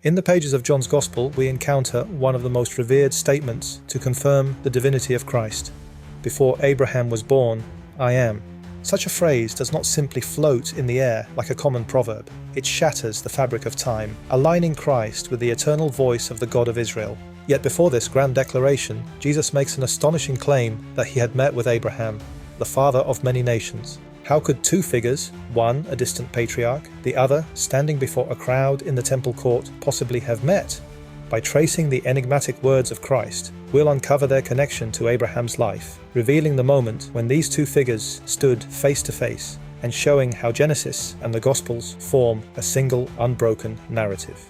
In the pages of John's Gospel, we encounter one of the most revered statements to confirm the divinity of Christ. Before Abraham was born, I am. Such a phrase does not simply float in the air like a common proverb. It shatters the fabric of time, aligning Christ with the eternal voice of the God of Israel. Yet before this grand declaration, Jesus makes an astonishing claim that he had met with Abraham, the father of many nations. How could two figures, one a distant patriarch, the other standing before a crowd in the temple court, possibly have met? By tracing the enigmatic words of Christ, we'll uncover their connection to Abraham's life, revealing the moment when these two figures stood face to face, and showing how Genesis and the Gospels form a single, unbroken narrative.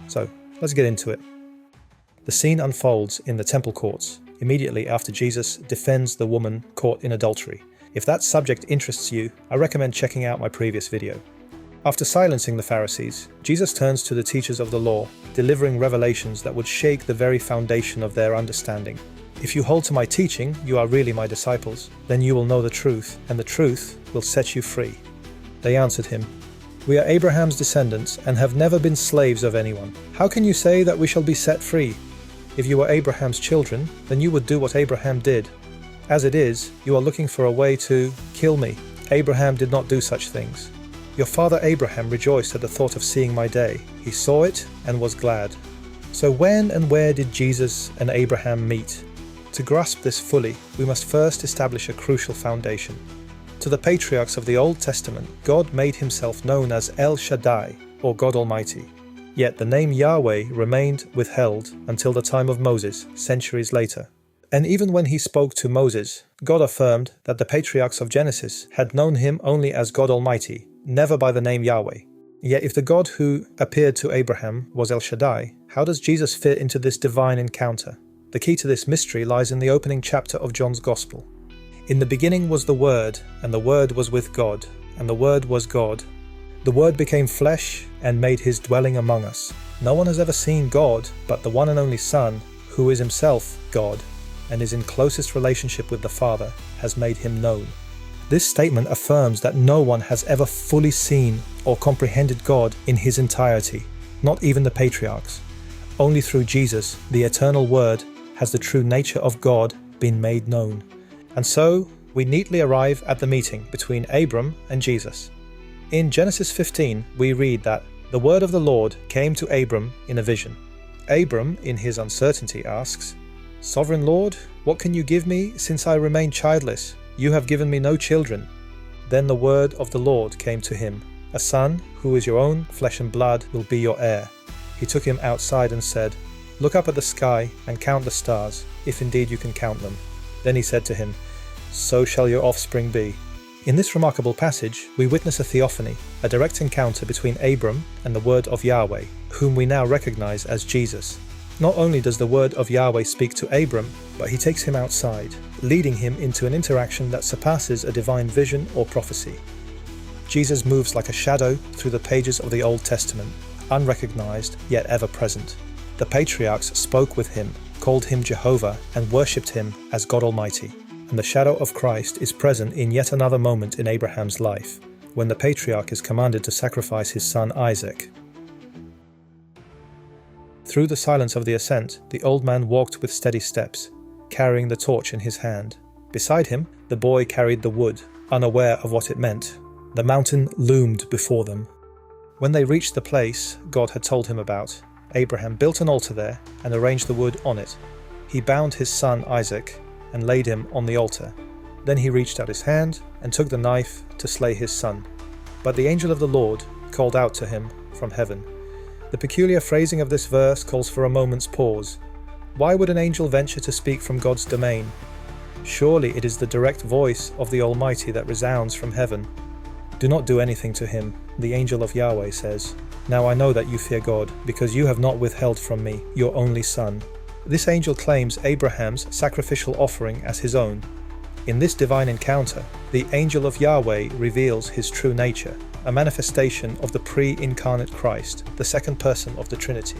So, let's get into it. The scene unfolds in the temple courts, immediately after Jesus defends the woman caught in adultery. If that subject interests you, I recommend checking out my previous video. After silencing the Pharisees, Jesus turns to the teachers of the law, delivering revelations that would shake the very foundation of their understanding. If you hold to my teaching, you are really my disciples. Then you will know the truth, and the truth will set you free. They answered him, We are Abraham's descendants and have never been slaves of anyone. How can you say that we shall be set free? If you were Abraham's children, then you would do what Abraham did. As it is, you are looking for a way to kill me. Abraham did not do such things. Your father Abraham rejoiced at the thought of seeing my day. He saw it and was glad. So when and where did Jesus and Abraham meet? To grasp this fully, we must first establish a crucial foundation. To the patriarchs of the Old Testament, God made himself known as El Shaddai, or God Almighty. Yet the name Yahweh remained withheld until the time of Moses, centuries later. And even when he spoke to Moses, God affirmed that the patriarchs of Genesis had known him only as God Almighty, never by the name Yahweh. Yet if the God who appeared to Abraham was El Shaddai, how does Jesus fit into this divine encounter? The key to this mystery lies in the opening chapter of John's Gospel. In the beginning was the Word, and the Word was with God, and the Word was God. The Word became flesh and made his dwelling among us. No one has ever seen God but the one and only Son, who is himself God, and is in closest relationship with the Father, has made him known. This statement affirms that no one has ever fully seen or comprehended God in his entirety, not even the patriarchs. Only through Jesus, the eternal Word, has the true nature of God been made known. And so, we neatly arrive at the meeting between Abram and Jesus. In Genesis 15, we read that the word of the Lord came to Abram in a vision. Abram, in his uncertainty, asks, Sovereign Lord, what can you give me since I remain childless? You have given me no children. Then the word of the Lord came to him. A son, who is your own flesh and blood, will be your heir. He took him outside and said, Look up at the sky and count the stars, if indeed you can count them. Then he said to him, So shall your offspring be. In this remarkable passage, we witness a theophany, a direct encounter between Abram and the word of Yahweh, whom we now recognize as Jesus. Not only does the word of Yahweh speak to Abram, but he takes him outside, leading him into an interaction that surpasses a divine vision or prophecy. Jesus moves like a shadow through the pages of the Old Testament, unrecognized yet ever present. The patriarchs spoke with him, called him Jehovah, and worshipped him as God Almighty. And the shadow of Christ is present in yet another moment in Abraham's life, when the patriarch is commanded to sacrifice his son Isaac. Through the silence of the ascent, the old man walked with steady steps, carrying the torch in his hand. Beside him, the boy carried the wood, unaware of what it meant. The mountain loomed before them. When they reached the place God had told him about, Abraham built an altar there and arranged the wood on it. He bound his son Isaac and laid him on the altar. Then he reached out his hand and took the knife to slay his son. But the angel of the Lord called out to him from heaven. The peculiar phrasing of this verse calls for a moment's pause. Why would an angel venture to speak from God's domain? Surely it is the direct voice of the Almighty that resounds from heaven. Do not do anything to him, the angel of Yahweh says. Now I know that you fear God, because you have not withheld from me your only son. This angel claims Abraham's sacrificial offering as his own. In this divine encounter, the angel of Yahweh reveals his true nature, a manifestation of the pre-incarnate Christ, the second person of the Trinity.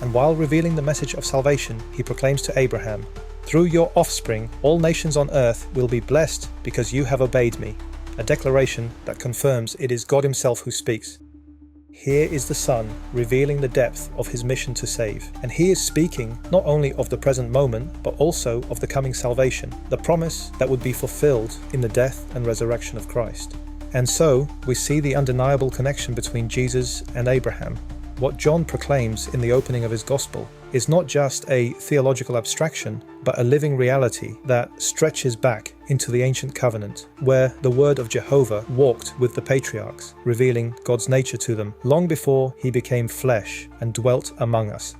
And while revealing the message of salvation, he proclaims to Abraham, Through your offspring, all nations on earth will be blessed because you have obeyed me, a declaration that confirms it is God himself who speaks. Here is the Son revealing the depth of his mission to save. And he is speaking not only of the present moment, but also of the coming salvation, the promise that would be fulfilled in the death and resurrection of Christ. And so, we see the undeniable connection between Jesus and Abraham. What John proclaims in the opening of his Gospel is not just a theological abstraction, but a living reality that stretches back into the ancient covenant, where the word of Jehovah walked with the patriarchs, revealing God's nature to them long before he became flesh and dwelt among us.